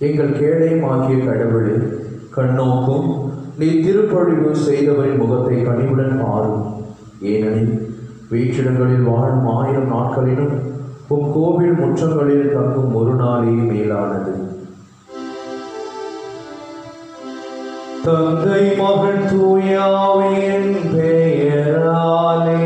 எங்கள் கேடயமாகிய கடவுளே, கண்ணோக்கும் நீ திருப்பொழிவு செய்தவரின் முகத்தை கனிவுடன் பாரும். ஏனெனில் வீற்றிடங்களில் வாழும் 1000 நாட்களிலும் உம் கோவில் முற்றங்களில் தங்கும் ஒரு நாளே மேலானது. தந்தை மகன் தூய ஆவியின் பெயராலே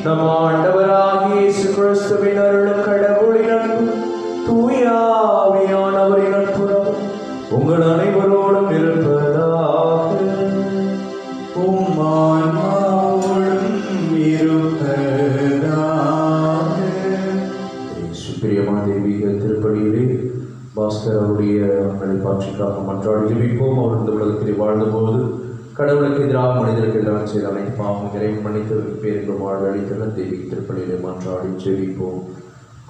நம் ஆண்டவராகிய இயேசு கிறிஸ்துவின் அருளும் கடவுளின் அன்பும் தூய ஆவியானவரின் நட்புறவும் உங்கள் அனைவரோடும் இருப்பதாக. உம் ஆன்மாவோடும் இருப்பதாக. சுப்பிரியமான தெய்வீக திருப்பலியிலே பாஸ்கர் அவருடைய பாட்சிக்காக மன்றாடி ஜெபிப்போம். அவர் இந்த உலகத்தில் வாழ்ந்தபோது கடவுளுக்கு எதிராக மனிதருக்கு எதிராக செய்த அனைத்து பாவம் இறைவன் மன்னித்து பேருக்கு வாழ்வு அளித்தன தெய்வீக திருப்பலியிலே மன்றாடி ஜெபிப்போம்.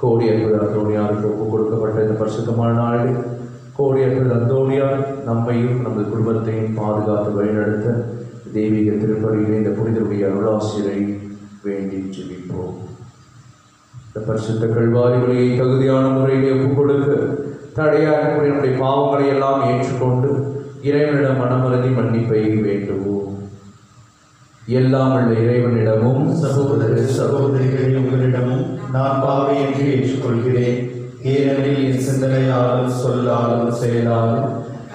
கோடி அற்புத அந்தோணியாருக்கு ஒப்புக் கொடுக்கப்பட்ட இந்த பரிசுத்தமான நாளில் கோடி அற்புத அந்தோணியார் நம்மையும் நமது குடும்பத்தையும் பாதுகாத்து வழிநடத்த தெய்வீக திருப்பலியிலே இந்த புனிதருடைய அருளாசிரை வேண்டி ஜெபிப்போம். இந்த பரிசுத்த கல்வாரிகளை தகுதியான முறையிலே ஒப்புக் கொடுக்க தடையாக நம்முடைய பாவங்களை எல்லாம் ஏற்றுக்கொண்டு இறைவனிடம் மனமருதி மன்னிப்பை வேண்டுவோம். எல்லாம் உள்ள இறைவனிடமும் சகோதர சகோதரிகளே, உங்களிடமும் நான் பாவி என்று ஏற்றுக்கொள்கிறேன். ஏனெனில் என் சிந்தனையாலும் சொல்லாலும் செயலாலும்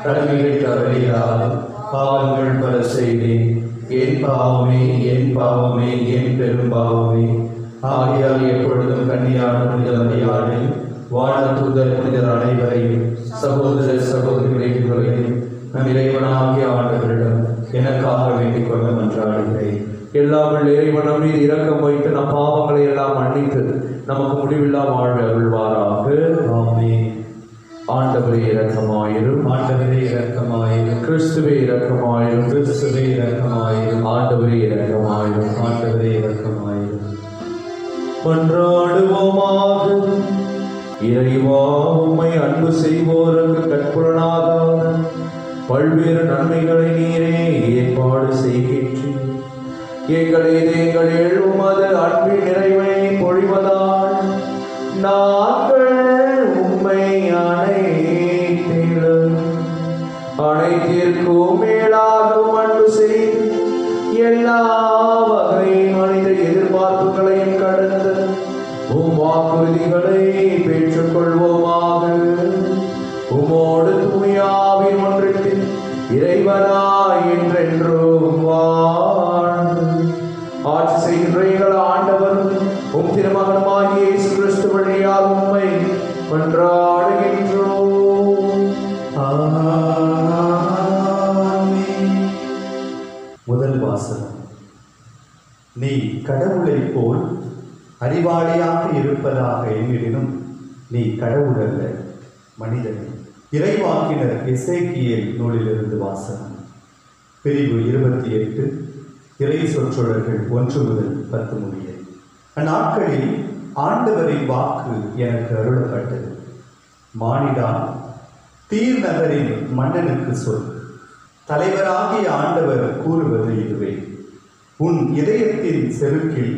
கடமைகள் தவறியாலும் பாவங்கள் பல செய்தேன். என் பாவமே, என் பாவமே, என் பெரும் பாவமே. ஆகையால் எப்பொழுதும் கன்னியான புனித மரியாதையும் வாழ தூதர் புனிதர் அனைவரையும் சகோதர சகோதரிகளையும் நம் இறைவனாகிய ஆண்டவரிடம் எனக்காக வேண்டிக் கொள்ள மன்றாடுகிறேன். எல்லாம் இறைவன் நம் மீது இரக்கம் வைத்து நம் பாவங்களை எல்லாம் மன்னித்து நமக்கு முடிவில்லா வாழ்வை அருள்வாராக. ஆமென். ஆண்டவரே இரக்கமாயிரும். ஆண்டவரே இரக்கமாயிரும். கிறிஸ்துவே இரக்கமாயிரும். கிறிஸ்துவே இரக்கமாயிரும். ஆண்டவரே இரக்கமாயிரும். ஆண்டவரே இரக்கமாயிரும். மன்றாடுவோமாக. இறைவா, உம்மை அன்பு செய்வோருக்கு கற்புலனாகாத பல்வேறு நன்மைகளை நீரே ஏற்பாடு செய்கின்றீர். எங்களில் உமது அன்பின் நிறைவை பொழிவதால் நாங்கள் உம்மை அனைத்திற்கும் மேலாகவும் அன்பு செய்து எல்லா வகை மனித எதிர்பார்ப்புகளையும் கடந்து உம் வாக்குறுதிகளை பெற்றுக் கொள்வோமாக. உமோடு தூயாவின் ஒன்றில் இறைவனாய் என்றென்றும் வாழ்ந்து ஆட்சி செய்கின்ற எங்கள் ஆண்டவர் உம் திருமகனுமாகிய இயேசு கிறிஸ்து வழியாக உம்மை மன்றாடுகின்றோம். முதல் வாசகம். நீ கடவுளை போல் அறிவாளியாக இருப்பதாக எண்ணினும் நீ கடவுள் அல்ல, மனிதனே. இறைவாக்கினர் எசேக்கியேல் நூலிலிருந்து வாசகம். பிரிவு 28, இறை சொற்றொடர்கள் 1 முதல் 10 முடிய. அந்நாட்களில் ஆண்டவரின் வாக்கு எனக்கு அருளப்பட்டது. மானிடா, தீர் நகரின் மன்னனுக்கு சொல், தலைவராகிய ஆண்டவர் கூறுவது இதுவே: உன் இதயத்தின் செருக்கில்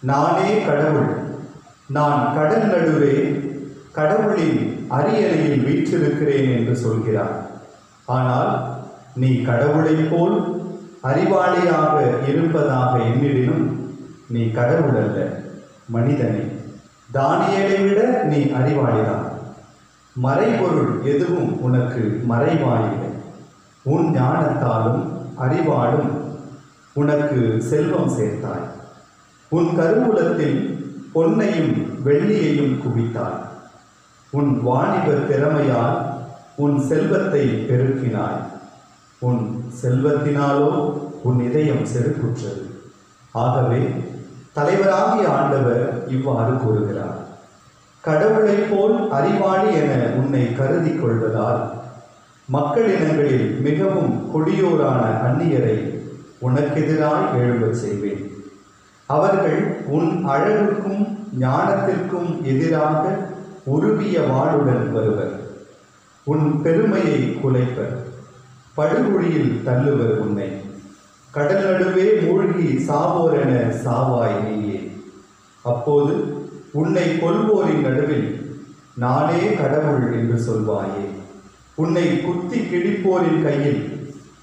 நானே கடவுள், நான் கடல் நடுவே கடவுளின் அரியணையில் வீற்றிருக்கிறேன் என்று சொல்கிறார். ஆனால் நீ கடவுளைப் போல் அறிவாளியாக இருப்பதாக எண்ணினும் நீ கடவுள் அல்ல, மனிதனே. தானியேலை விட நீ அறிவாளிதான். மறைபொருள் எதுவும் உனக்கு மறைவாயில்லை. உன் ஞானத்தாலும் அறிவாலும் உனக்கு செல்வம் சேர்த்தாய். உன் கருவூலத்தில் பொன்னையும் வெள்ளியையும் குவித்தாய். உன் வாணிப திறமையால் உன் செல்வத்தை பெருக்கினாய். உன் செல்வத்தினாலோ உன் இதயம் செருக்குற்றது. ஆகவே தலைவராகிய ஆண்டவர் இவ்வாறு கூறுகிறார்: கடவுளைப் போல் அறிவாளி என உன்னை கருதி கொள்வதால் மக்களினங்களில் மிகவும் கொடியோரான அந்நியரை உனக்கெதிராய் எழும்பச் செய்வேன். அவர்கள் உன் அழகுக்கும் ஞானத்திற்கும் எதிராக உருவிய வாளுடன் வருவர். உன் பெருமையை குலைப்பர், படுகுழியில் தள்ளுவர் உன்னை. கடல் நடுவே மூழ்கி சாவோரென சாவாய் நீயே. அப்போது உன்னை கொல்வோரின் நடுவில் நானே கடவுள் என்று சொல்வாயே. உன்னை குத்தி கிழிப்போரின் கையில்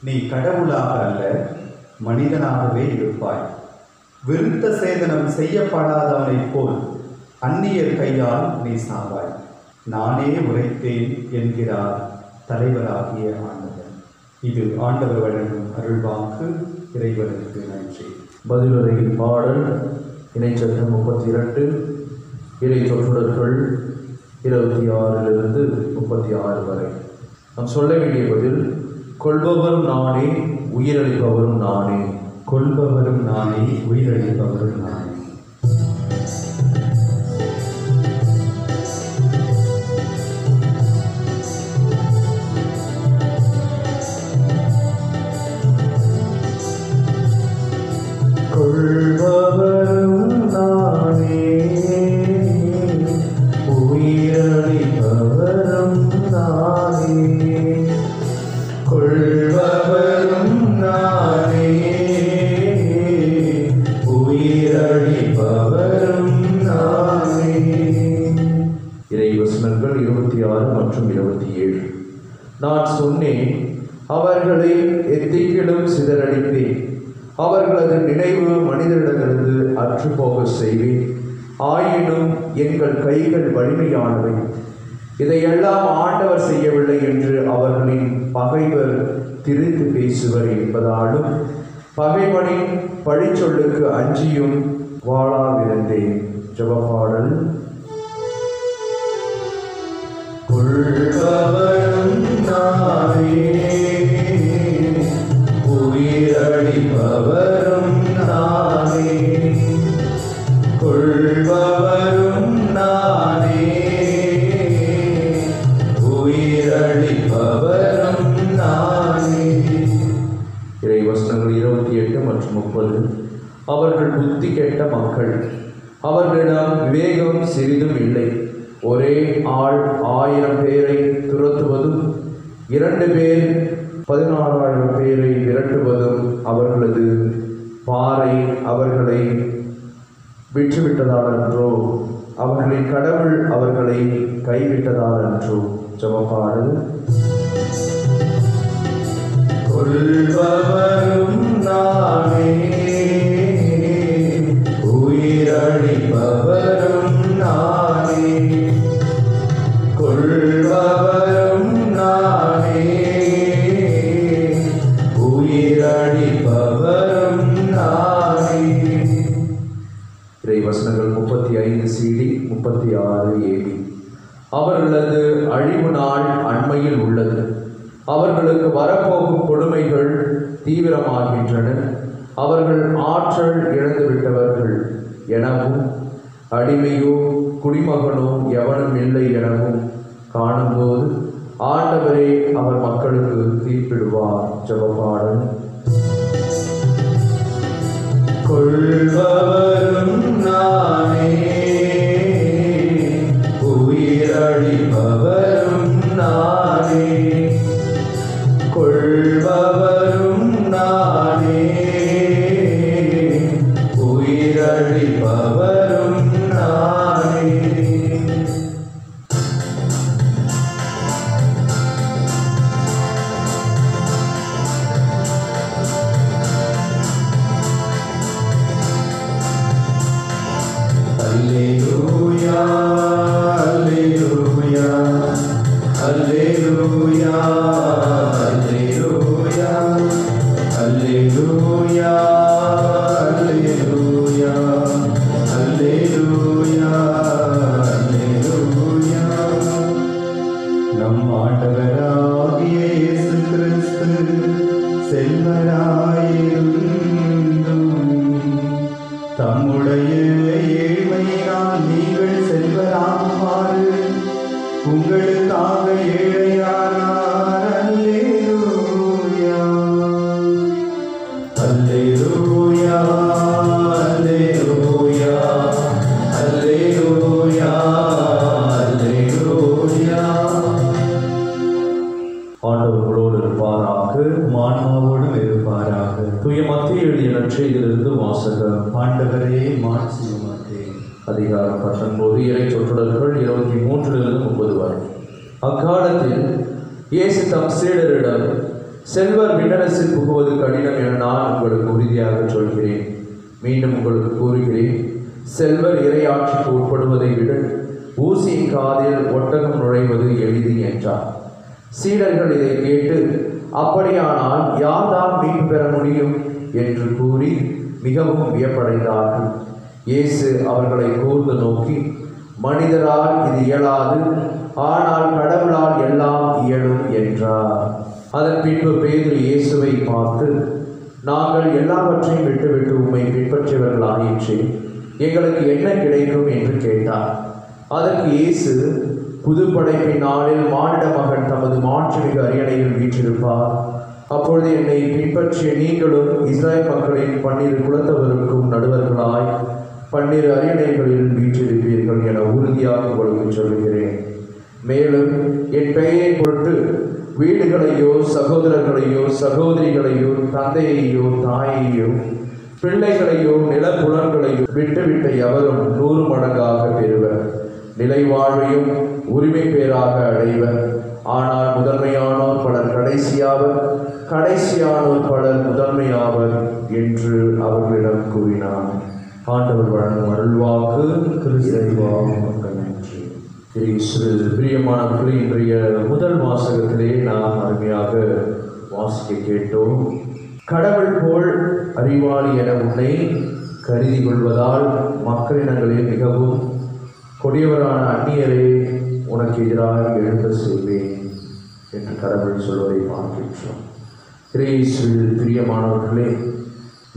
நீ கடவுளாக அல்ல, மனிதனாகவே இருப்பாய். விருத்த சேதனம் செய்யப்படாதவனைப் போல் அந்நியர் கையால் நீ சாவாய். நானே உரைத்தேன் என்கிறார் தலைவராகிய ஆண்டவர். இது ஆண்டவர் வழங்கும் அருள்வாக்கு. இறைவனுக்கு நன்றி. பதிலுரையின் பாடல் இணைச்சட்டம் 32, இறை சொற்றொடர்கள் 26 36 வரை. நாம் சொல்ல வேண்டிய பதில்: கொள்பவரும் நானே, உயிரளிப்பவரும் நானே. கொள்பவரும் நானே, உயிரளிப்பவரும் நானே. கொள்பவரும் நானே, உயிரளிப்பவரும் நானே. கொள்பவரும் நானே, உயிரளிப்பவரும் நானே. இறை வசனங்கள் 26 மற்றும் 27. நான் சொன்னேன், அவர்களை எத்திக்கிலும் சிதறடிப்பேன், அவர்களது நினைவு மனிதரிடமிருந்து அற்றுப்போக செய்வேன். ஆயினும் எங்கள் கைகள் வலிமையானவை, இதையெல்லாம் ஆண்டவர் செய்யவில்லை என்று அவர்களின் பகைவர் திரித்து பேசுவர் என்பதாலும் பகைவனின் பழிச்சொல்லுக்கு அஞ்சியும் வாழாவிருந்தேன். ஜெபப்பாடல். கொள்பவரும் நானே, உயிரளிப்பவரும் நானே. கொள்பவரும் நானே, உயிரளிப்பவரும் நானே. இறை வசனங்கள் 28 மற்றும் 30. அவர்கள் புத்தி கெட்ட மக்கள், அவர்களிடம் விவேகம் சிறிதும் இல்லை. ஒரே ஆள் 1000 பேரை துரத்துவதும் 2 பேர் 16,000 பேரை விரட்டுவதும் அவர்களது பாறை அவர்களை விற்றுவிட்டதால் என்றோ, அவர்களின் கடவுள் அவர்களை கைவிட்டதால் என்றோ. ஜெபப்பாடல். கொள்பவரும் நானே, உயிரளிப்பவரும் நானே. கொள்பவரும் நானே, உயிரளிப்பவரும் நானே. இறை வசனங்கள் 35 CD 36 AD. அவர்களது அழிவு நாள் அண்மையில் உள்ளது, அவர்களுக்கு வரப்போகும் கொடுமைகள் தீவிரமாகின்றன. அவர்கள் ஆற்றல் இழந்துவிட்டவர்கள் எனவும், அடிமையோ குடிமகனோ எவனும் இல்லை எனவும் காணும்போது ஆண்டவரே அவர் மக்களுக்கு தீர்ப்பிடுவார். ஜெபப்பாடல். கொள்பவரும் நானே, உயிரளிப்பவரும் நானே. கொள்பவரும் நானே, உயிரளிப்பவரும் நானே. Alleluia, alleluia, alleluia, alleluia, alleluia, alleluia, alleluia, alleluia. நம் ஆண்டவராகிய இயேசு கிறிஸ்து செல்வராயிருந்தும் தம்முடைய ஏழ்மையினால் நீங்கள் செல்வராகுமாறு உங்களுக்காக ஏழையானார். அல்லேலூயா, அல்லேலூயா, அல்லேலூயா, அல்லேலூயா, அல்லேலூயா. ஆண்டவர் உங்களோடு இருப்பாராக, ஆன்மாவோடும் இருப்பாராக. தூய மத்தேயு எழுதிய நற்செய்தியிலிருந்து வாசகம். ஆண்டவரே மாட்சி அதிகாரம் 19 இறை சொற்றொடர்கள் 23-30 வரை. அக்காலத்தில் இயேசு தம் சீடரிடம், செல்வர் விண்ணரசில் புகுவது கடினம் என நான் உங்களுக்கு உறுதியாக சொல்கிறேன். மீண்டும் உங்களுக்கு கூறுகிறேன், செல்வர் இறையாட்சிக்கு உட்படுவதை விட ஊசியின் காதில் ஒட்டகம் நுழைவது எளிது என்றார். சீடர்கள் இதை கேட்டு, அப்படியானால் யார்தான் மீட்பு பெற முடியும் என்று கூறி மிகவும் வியப்படைந்தார்கள். இயேசு அவர்களை கூர்ந்து நோக்கி, மனிதரால் இது இயலாது, ஆனால் கடவுளால் எல்லாம் இயலும் என்றார். அதன் பின்பு பேதுரு இயேசுவை பார்த்து, நாங்கள் எல்லாவற்றையும் விட்டுவிட்டு உம்மை பின்பற்றியவர்களாயிற்றே, எங்களுக்கு என்ன கிடைக்கும் என்று கேட்டார். அதற்கு இயேசு, புது படைப்பின் நாளில் மானிட மகன் தமது மாட்சிமிகு அரியணையில் வீற்றிருப்பார். அப்பொழுது என்னை பின்பற்றிய நீங்களும் இஸ்ராயல் மக்களின் 12 குலத்தவருக்கும் நடுவர்களாய் 12 அரியணைகளில் வீற்றிருப்பீர்கள் என உறுதியாக உங்களுக்கு சொல்கிறேன். மேலும் என் பெயரை பொருட்டு வீடுகளையோ சகோதரர்களையோ சகோதரிகளையோ தந்தையையோ தாயையோ பிள்ளைகளையோ நிலப்புலன்களையோ விட்டுவிட்ட எவரும் 100 மடங்காக பெறுவர், நிலை வாழ்வையும் உரிமை பேராக அடைவர். ஆனால் முதன்மையானோர் பலர் கடைசியாவர், கடைசியானோர் பலர் முதன்மையாவர் என்று அவர்களிடம் கூறினார். ஆண்டவர் வழங்கும் அருள்வாக்கு. நன்றி. பிரியமானவர்களே, இன்றைய முதல் வாசகத்திலே நாம் அருமையாக வாசிக்க கேட்டோம். கடவுள் போல் அறிவாளி என உன்னை கருதி கொள்வதால் மக்களினங்களில் மிகவும் கொடியவரான அந்நியரை உனக்கு எதிராக எழுத செய்வேன் என்று கடவுள் சொல்வதை பார்க்கின்றோம். இயேசுவில் பிரியமானவர்களே,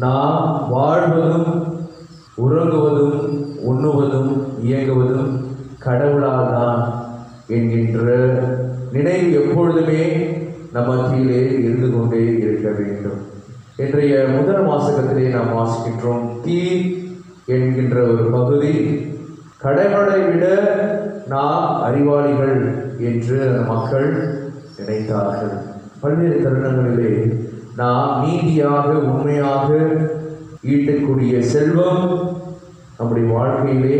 நாம் வாழ்வதும் உறங்குவதும் உண்ணுவதும் இயங்குவதும் கடவுளால் தான் என்கின்ற நினைவு எப்பொழுதுமே நம் மத்தியிலே இருந்து கொண்டே இருக்க வேண்டும். இன்றைய முதல் வாசகத்திலே நாம் வாசிக்கின்றோம். தீ என்கின்ற ஒரு பகுதி, கடவுளை விட நாம் அறிவாளிகள் என்று மக்கள் நினைத்தார்கள். பல்வேறு தருணங்களிலே நாம் நீதியாக உண்மையாக ஈட்டக்கூடிய செல்வம் நம்முடைய வாழ்க்கையிலே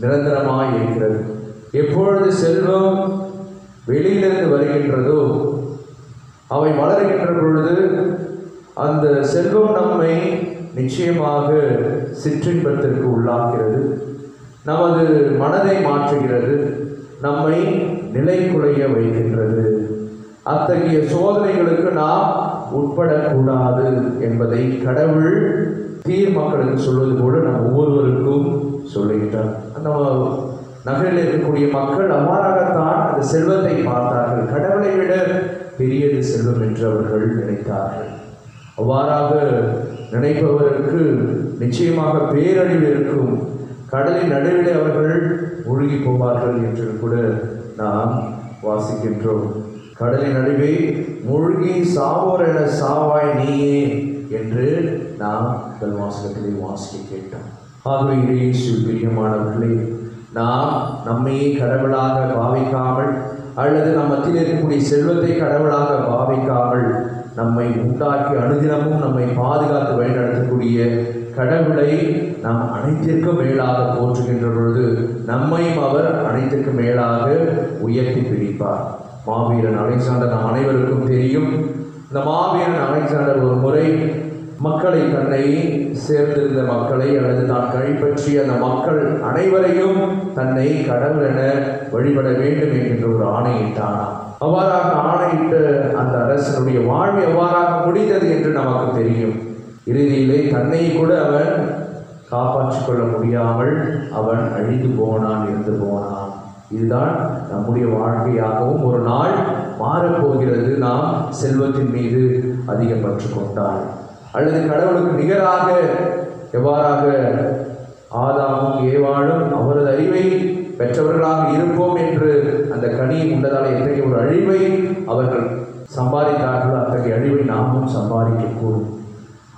நிரந்தரமாக இருக்கிறது. எப்பொழுது செல்வம் வெளியிலிருந்து வருகின்றதோ, அவை வளர்கின்ற பொழுது அந்த செல்வம் நம்மை நிச்சயமாக சிற்றின்பத்திற்கு உள்ளாகிறது, நமது மனதை மாற்றுகிறது, நம்மை நிலை குலைய வைக்கின்றது. அத்தகைய சோதனைகளுக்கு நாம் உட்படக்கூடாது என்பதை கடவுள் தீர் மக்களுக்கு சொல்வது போல நம் ஒவ்வொருவருக்கும் சொல்லுகின்றார். அந்த நகரில் இருக்கக்கூடிய மக்கள் அவ்வாறாகத்தான் அந்த செல்வத்தை பார்த்தார்கள். கடவுளை விட பெரியது செல்வம் என்று அவர்கள் நினைத்தார்கள். அவ்வாறாக நினைப்பவருக்கு நிச்சயமாக பேரழிவு இருக்கும். கடலின் நடுவிலே அவர்கள் மூழ்கி போவார்கள் என்று கூட நாம் வாசிக்கின்றோம். கடலின் நடுவே மூழ்கி சாவோர் என சாவாய் நீயே என்று நாம் முதல் வாசகத்திலே வாசிக்க கேட்டோம். ஆகவே இயேசுவில் பிரியமானவர்களே, நாம் நம்மையே கடவுளாக பாவிக்காமல் அல்லது நம் மத்தியில் இருக்கக்கூடிய செல்வத்தை கடவுளாக பாவிக்காமல் நம்மை உண்டாக்கி அனுதினமும் நம்மை பாதுகாத்து வழிநடத்தக்கூடிய கடவுளை நாம் அனைத்திற்கும் மேலாக போற்றுகின்ற பொழுது நம்மையும் அவர் அனைத்திற்கும் மேலாக உயர்த்தி பிடிப்பார். மாவீரன் அலெக்சாண்டர் நம் அனைவருக்கும் தெரியும். இந்த மாவீரன் அலெக்சாண்டர் ஒரு முறை மக்களை, தன்னை சேர்ந்திருந்த மக்களை அல்லது தான் கைப்பற்றிய அந்த மக்கள் அனைவரையும் தன்னை கடவுள் என வழிபட வேண்டும் என்கின்ற ஒரு ஆணையிட்டானாம். அவ்வாறாக ஆணையிட்ட அந்த அரசனுடைய வாழ்வு எவ்வாறாக முடிந்தது என்று நமக்கு தெரியும். இறுதியிலே தன்னை கூட அவன் காப்பாற்றிக் கொள்ள முடியாமல் அவன் அழிந்து போனான், இருந்து போனான். இதுதான் நம்முடைய வாழ்க்கையாகவும் ஒரு நாள் மாறப்போகிறது. நாம் செல்வத்தின் மீது அதிக பற்று கொண்டால் அல்லது கடவுளுக்கு நிகராக எவ்வாறாக ஆதாமும் ஏவாளும் அவரது அறிவை பெற்றவர்களாக இருப்போம் என்று அந்த கனியை உண்டதால் எத்தகைய ஒரு அழிவை அவர்கள் சம்பாதித்தார்கள், அத்தகைய அழிவை நாமும் சம்பாதிக்கக்கூடும்.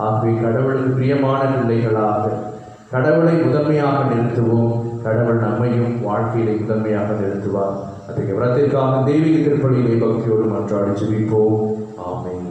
ஆகவே கடவுளுக்கு பிரியமான பிள்ளைகளாக கடவுளை முதன்மையாக நிறுத்துவோம். கடவுள் நம்மையும் வாழ்க்கையிலே முதன்மையாக நிறுத்துவார். அத்தகைய விரத்திற்காக தெய்வீக திருப்பலியிலே பக்தியோடு மன்றாடி ஜெபிப்போம். ஆமென்.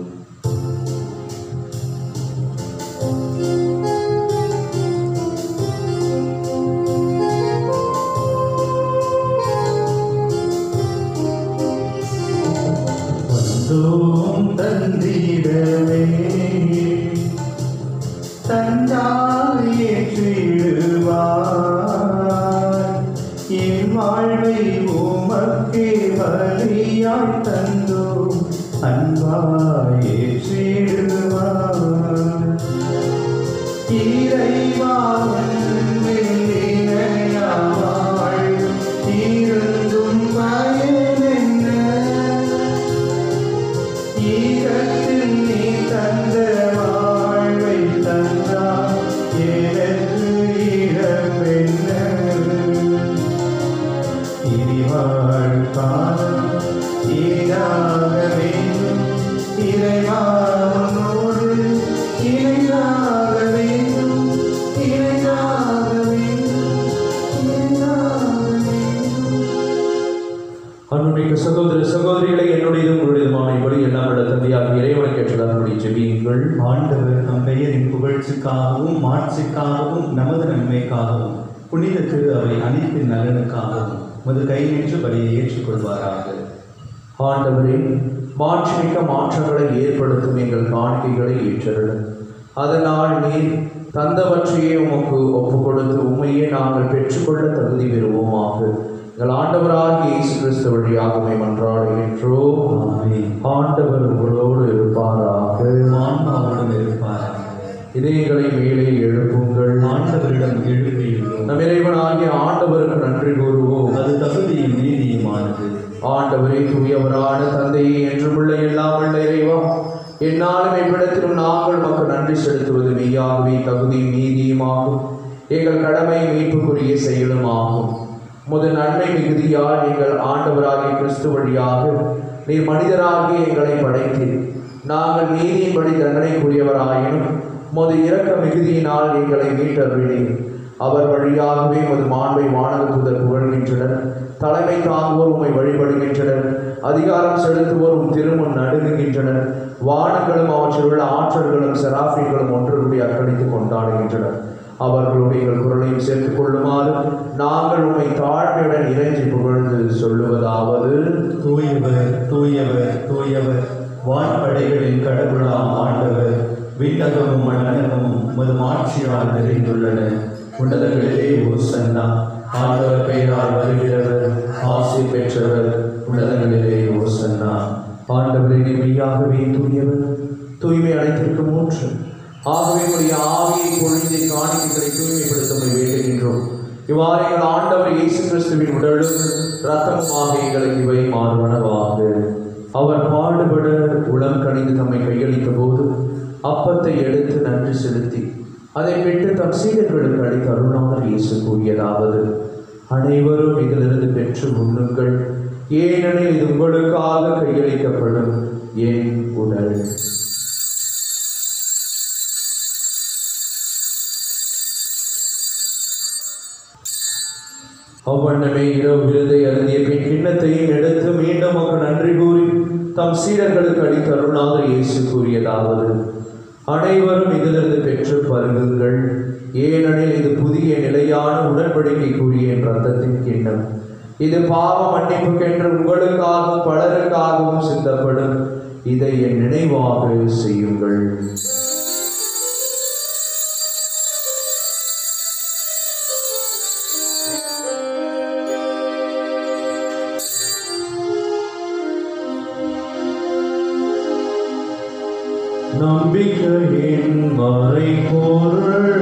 அன்புமிக்க சகோதர சகோதரிகளை என்னுடையதும் உங்களுடையதுமான இப்படி எல்லாம் உள்ள தந்தையாக இறைவனுக்கு ஏற்றதாகும்படி ஜெபியுங்கள். ஆண்டவர் நம் பெயரின் புகழ்ச்சிக்காகவும் மாட்சிக்காகவும் நமது நன்மைக்காகவும் புனித திரு அவை அனைத்தின் நலனுக்காகவும் உமது கை நின்று பலியை ஏற்றுக்கொள்வாராக. ஆண்டவரே, மாட்சிமிக்க மாற்றங்களை ஏற்படுத்தும் எங்கள் காணிக்கைகளை ஏற்றருளும். அதனால் நீர் தந்தவற்றையே உமக்கு ஒப்புக் கொடுத்து உண்மையே நாங்கள் பெற்றுக்கொள்ள தகுதி பெறுவோமாக. எங்கள் ஆண்டவராகிய இயேசு கிறிஸ்து வழியாகவே மன்றாடுகின்றோம். ஆண்டவர் உங்களோடு இருப்பாராக. ஆன்மாவோடும் இருப்பாராக. இதயங்களை மேலே எழுப்புங்கள். ஆண்டவரிடம் எழுப்பியுள்ளோம். நம் இறைவனாகிய ஆண்டவருக்கு நன்றி கூறுவோம். அது தகுதியும் நீதியுமானது. ஆண்டவரே, தூயவரான தந்தையே, என்றுமுள்ள எல்லாம் உள்ள இறைவா, என்னாலும் எவ்விடத்திலும் நாங்கள் மக்கள் நன்றி செலுத்துவது மெய்யாகவே தகுதியும் நீதியுமாகும். எங்கள் கடமை மீட்புக்குரிய செயலுமாகும். முதல் நன்மை மிகுதியால் எங்கள் ஆண்டவராகிய கிறிஸ்து வழியாக நீர் மனிதராகிய எங்களை படைத்தீர். நாங்கள் நீதியின்படி தண்டனைக்குரியவராயினும் மது இரக்க மிகுதியினால் எங்களை மீட்டருளினீர். அவர் வழியாகவே மது மாண்பை வானக தூதர் புகழ்கின்றனர். தலைமை தாங்குவோர் உம்மை வழிபடுகின்றனர். அதிகாரம் செலுத்துவோர் திருமுன் நடுங்குகின்றனர். வானங்களும் அவற்றில் உள்ள ஆற்றல்களும் செராஃபிகளும் ஒன்று கூடி அர்ப்பணித்து கொண்டாடுகின்றனர். அவர்களுடைய எங்கள் குரலையும் சேர்த்துக் கொள்ளுமாறு நாங்கள் உம்மை தாழ்மையுடன் இறைஞ்சி புகழ்ந்து சொல்லுவதாவது: தூயவர் தூயவர் தூயவர், வான்படைகளின் கடவுளாம் ஆண்டவர். விண்ணகமும் மண்ணகமும் உமது மாட்சியால் நிறைந்துள்ளன. உன்னதங்களிலே ஓசன்னா. ஆண்டவர் பெயரால் வருகிறவர் ஆசி பெற்றவர். உன்னதங்களிலே ஓசன்னா. ஆண்டவரே, மெய்யாகவே தூயவர், தூய்மை அனைத்திற்கும் ஊற்று. ஆகவே உடைய ஆவியை பொழிந்து காணிக்கைகளை தூய்மைப்படுத்த வேண்டுகின்றோம். இவ்வாறு எங்கள் ஆண்டவர் இயேசு கிறிஸ்துவின் உடலும் இரத்தமுமாக எங்களுக்கு இவை மாறுவனவாக. அவர் பாடுபட உளம் கணிந்து தம்மை கையளித்த போது அப்பத்தை எடுத்து நன்றி செலுத்தி அதை விட்டு தம் சீடர்களுக்கு அளித்து அருளாமல் இயேசு கூறியதாவது: அனைவரும் இதிலிருந்து பெற்று உண்ணுங்கள், ஏனெனில் இது உங்களுக்காக கையளிக்கப்படும் என் உடல். அவ்வண்ணமே இரவு விருதை அருந்திய பின் கிண்ணத்தையும் எடுத்து மீண்டும் மக்கள் நன்றி கூறி தம் சீடர்களுக்கு அளித்து அருளாமல் இயேசு கூறியதாவது: அனைவரும் இதிலிருந்து பெற்று பருகுங்கள், ஏனெனில் இது புதிய நிலையான உடன்படிக்கைக்குரிய என் இரத்தத்தின் கிண்ணம். இது பாவ மன்னிப்புக்கென்று உங்களுக்காகவும் பலருக்காகவும் சிந்தப்படும். இதை என் நினைவாக செய்யுங்கள். நம்பிக்கையின் மறைபொருள்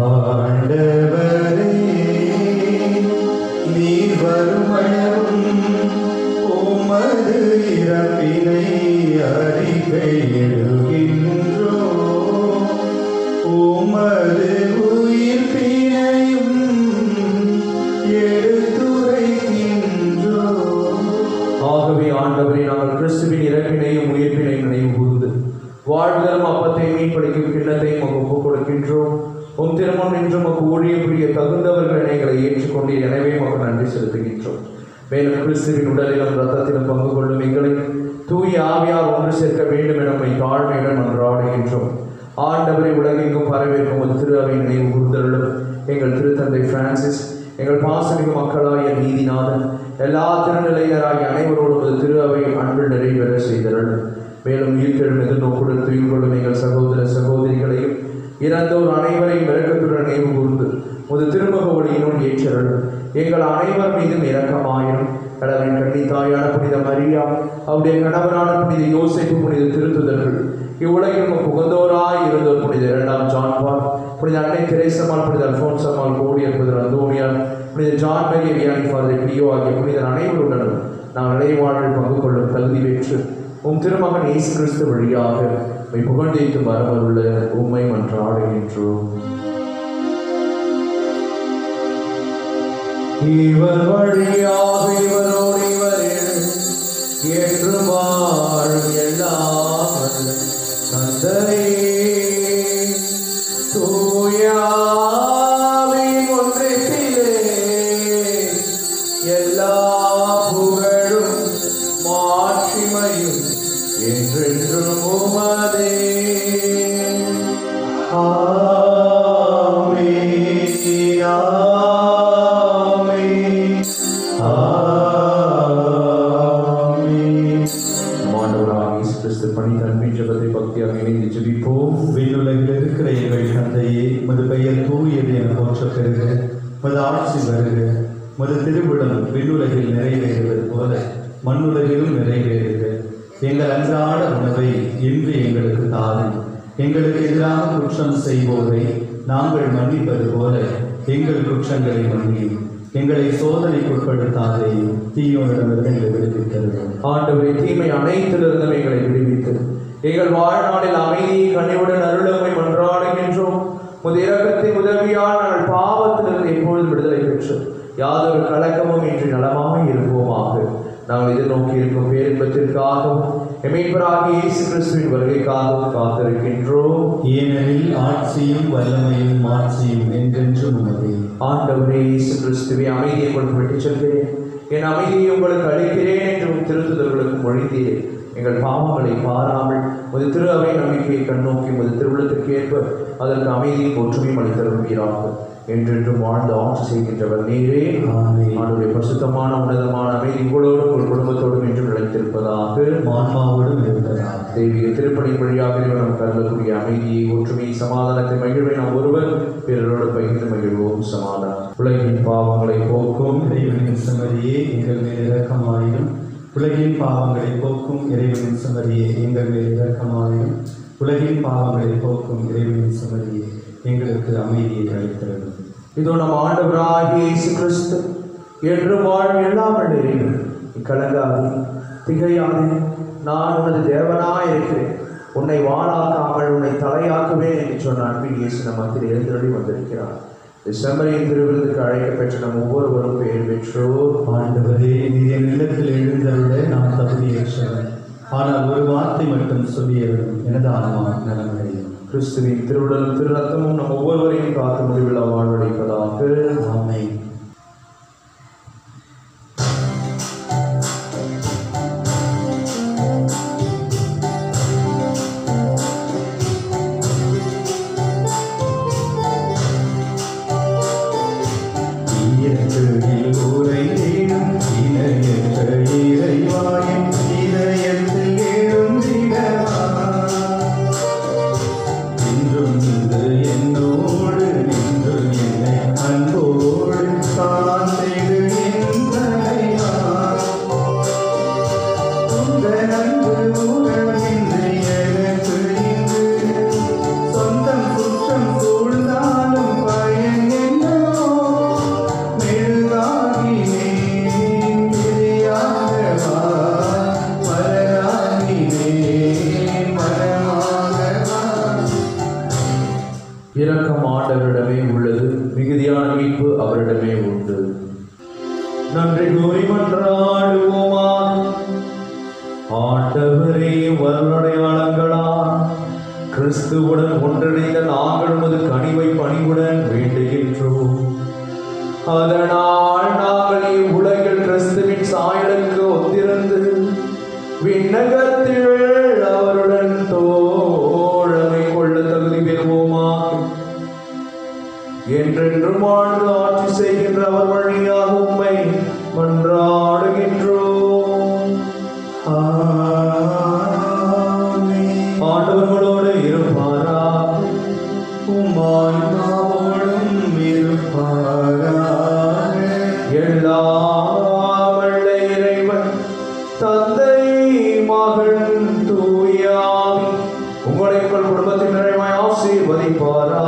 ஆண்டவரே, நீர் வருமளவும் உமது இறப்பினை அறிக்கையிடுகின்றோம். உமது உயிர்ப்பினையும் எடுத்துரைக்கின்றோம். ஆகவே ஆண்டவரே, நாங்கள் கிறிஸ்துவின் இறப்பினையும் உயிர்ப்பினையும் நினைவு கூர்ந்து வாழ்தலும் அப்பத்தை மீன்பளிக்கும் கிண்ணத்தையும் ஒப்புக் கொடுக்கின்றோம். உம் திருமணம் என்றும் ஊழியம் புரிய தகுந்தவர்கள் எங்களை ஏற்றுக்கொண்டு எனவே மக்கள் நன்றி செலுத்துகின்றோம். மேலும் கிறிஸ்துவின் உடலிலும் இரத்தத்திலும் பங்கு கொள்ளும் எங்களை தூய ஆவியார் ஒன்று சேர்க்க வேண்டும் என நம்மை தாழ்மையுடன் மன்றாடுகின்றோம். ஆண்டவரை உலகெங்கும் பரவேற்கும் ஒரு திரு அவை நினைவு கூர்ந்தருளும். எங்கள் திருத்தந்தை பிரான்சிஸ், எங்கள் பாசமிகு மக்களாகிய நீதிநாதன், எல்லா திருநிலையினராகிய அனைவரோடும் ஒரு திரு அவை அன்பில் நிறைவேற செய்தருளும். மேலும் உயிர்த்தெழும் எதிர்நோக்குடன் துயில் கொள்ளும் எங்கள் சகோதர சகோதரிகளையும் இறந்தோர் அனைவரையும் இரக்கத்துடன் நினைவு கூர்ந்து ஒரு திருமுக ஒளியினுள் ஏற்றருளும். எங்கள் அனைவர் மீதும் இரக்கமாயிரும். கடவுளின் கன்னித்தாயான புனித மரியா, அவருடைய கணவரான புனித யோசேப்பு, புனித திருத்துதர்கள், இவ்வுலகில் புகந்தோராய் இருந்தோர் புனித 2ஆம் ஜான் பால், புனித அன்னை தெரேசம்மாள், புனித அல்போன்சம்மாள், கோடியர், புனித அந்தோனியார், புனித ஜான் மேரி வியானி, ஃபாதர் பியோ ஆகிய புனிதர் அனைவருடனும் நாம் நிலைவாழ்வில் பங்கு கொள்ளும் தகுதி பெற்று உம் திருமகன் இயேசு கிறிஸ்து வழியாக உம்மை புகழ்ந்தேத்தும் வரமருள உம்மை மன்றாடுகின்றோம். இவர் வழியாக இவரோடு இவரில் என்று வாழும் எல்லாம் தந்தையே, தூயாவின் ஒன்றிலே எல்லா தூயது என போற்றப் பெறுக. உமது ஆட்சி வருக. உமது திருவிழம் விண்ணுலகில் நிறைவேறுவது போல மண்ணுலகிலும் நிறைவேறுக. எங்கள் அன்றாட உணவை இன்று எங்களுக்கு தாரும். எங்களுக்கு எதிராக குற்றம் செய்வோரை நாங்கள் மன்னிப்பது போல எங்கள் குற்றங்களை மன்னியும். எங்களை சோதனைக்குட்படுத்தாதே, தீயோனிடமிருந்து எங்களை விடுவித்தருளும். ஆண்டவரே, தீமை அனைத்திலிருந்தும் எங்களை விடுவித்து எங்கள் வாழ்நாளில் அமைதியை கனிவுடன் அருளமை மன்றாடுகின்றோம். உமது இரக்கத்தின் உதவியால் நாங்கள் பாவத்திலிருந்து எப்பொழுதும் விடுதலை பெற்று யாதொரு கலக்கமும் இன்றி நலமாக இருப்போமாக. நாங்கள் எதிர்நோக்கி இருக்கும் பேரின்பத்திற்காகவும் மீட்பராகிய இயேசு கிறிஸ்துவின் வருகைக்காகவும் காத்திருக்கின்றோம். ஏனெனில் ஆட்சியும் வல்லமையும் மாட்சியும் என்றென்றும் உமதே. ஆண்டவரே இயேசு கிறிஸ்துவே, அமைதியை உங்களுக்கு விட்டுச் செல்கிறேன், என் அமைதியை உங்களுக்கு அளிக்கிறேன் என்று திருத்துதல்களுக்கு மொழிந்தீரே. எங்கள் பாவங்களை பாராமல் ஒரு திரு அவை நம்பிக்கையை கண்ணோக்கி ஒரு திருவிழத்திற்கு ஏற்ப அதற்கு அமைதியும் ஒற்றுமையும் அளித்தருள்வீராக. என்றென்றும் வாழ்ந்து ஆட்சி செய்கின்றவர் நீரே. ஆண்டவரே, பரிசுத்தமான உன்னதமான அமைதி உங்களோடும் உங்கள் குடும்பத்தோடும் என்று நிலைத்திருப்பதாக, ஆன்மாவோடும் இருப்பதாக. தெய்வீக திருப்பணியின் வழியாக நமக்கு அருளக்கூடிய அமைதியை, ஒற்றுமையை, சமாதானத்தை, மகிழ்வை நாம் ஒருவர் பிறரோடு பகிர்ந்து மகிழ்வோம். சமாதானம். உலகின் பாவங்களை போக்கும் இறைவனின் செம்மறியே எங்கள் மேல் இரக்கமாயிரும். உலகின் பாவங்களை போக்கும் இறைவனின் செம்மறியே எங்கள் மேல் இரக்கமாயிரும். உலகின் பாவங்களை போக்கும் இறைவனின் செம்மறியே எங்களுக்கு அமைதியை அளித்தருளும். இதோ நம் ஆண்டவராகிய இயேசு கிறிஸ்து என்று வாழ்வு எல்லாம் இறைவன், கலங்காதே, திகையாதே, நான் உனது தேவனாய் இருக்கிறேன், உன்னை வாளாக்காமல் உன்னை தலையாக்குவேன் என்று சொன்ன அன்பின் இயேசு நம் மத்தியில் எழுந்தருளி வந்திருக்கிறார். செம்மறியின் திருவிருந்துக்கு அழைக்கப்பெற்ற நம் ஒவ்வொருவரும் பெயர் பெற்றோர். ஆண்டவரே, நீர் என் இல்லத்தில் எழுந்தருள நான் தகுதியேற்றவன். ஆனால் ஒரு வார்த்தை மட்டும் சொல்லியவரும் எனது ஆன்மா நலமடையும். கிறிஸ்துவின் திருவுடலும் திரு ரத்தமும் நம் ஒவ்வொருவரையும் காத்து முடிவில் வாழ்வடைப்பதாக. ஆமென். இரக்கம் ஆண்டவரிடமே உள்ளது, மிகுதியான மீட்பு அவரிடமே உண்டு. நன்றி கூறி மன்றாடுவோமா. ஆண்டவரே, வருடடையாளங்களால் கிறிஸ்துவுடன் ஒன்றிணைந்த நாங்கள் உமது கனிவை பணிவுடன் வேண்டுகின்றோம். அதனால் நாங்கள் இவ்வுலகில் கிறிஸ்துவின் சாயலுக்கு ஒத்திருந்து விண்ணகத்தில் அவருடன் தோழமை கொள்ள தகுதி பெறுவோமாக. என்றென்றும் வாழ்ந்து ஆட்சி செய்கின்ற அவர் வழியாக உம்மை மன்றாடுகின்றோம். ஆண்டவர்களோடு இருப்பாராக, உம்மான்மாவோடும் இருப்பாராக. எல்லாம் வல்ல இறைவன் தந்தை, மகன், தூய ஆவி உங்களை உங்கள் குடும்பத்தின் நிறைவாய் ஆசீர்வதிப்பாராக.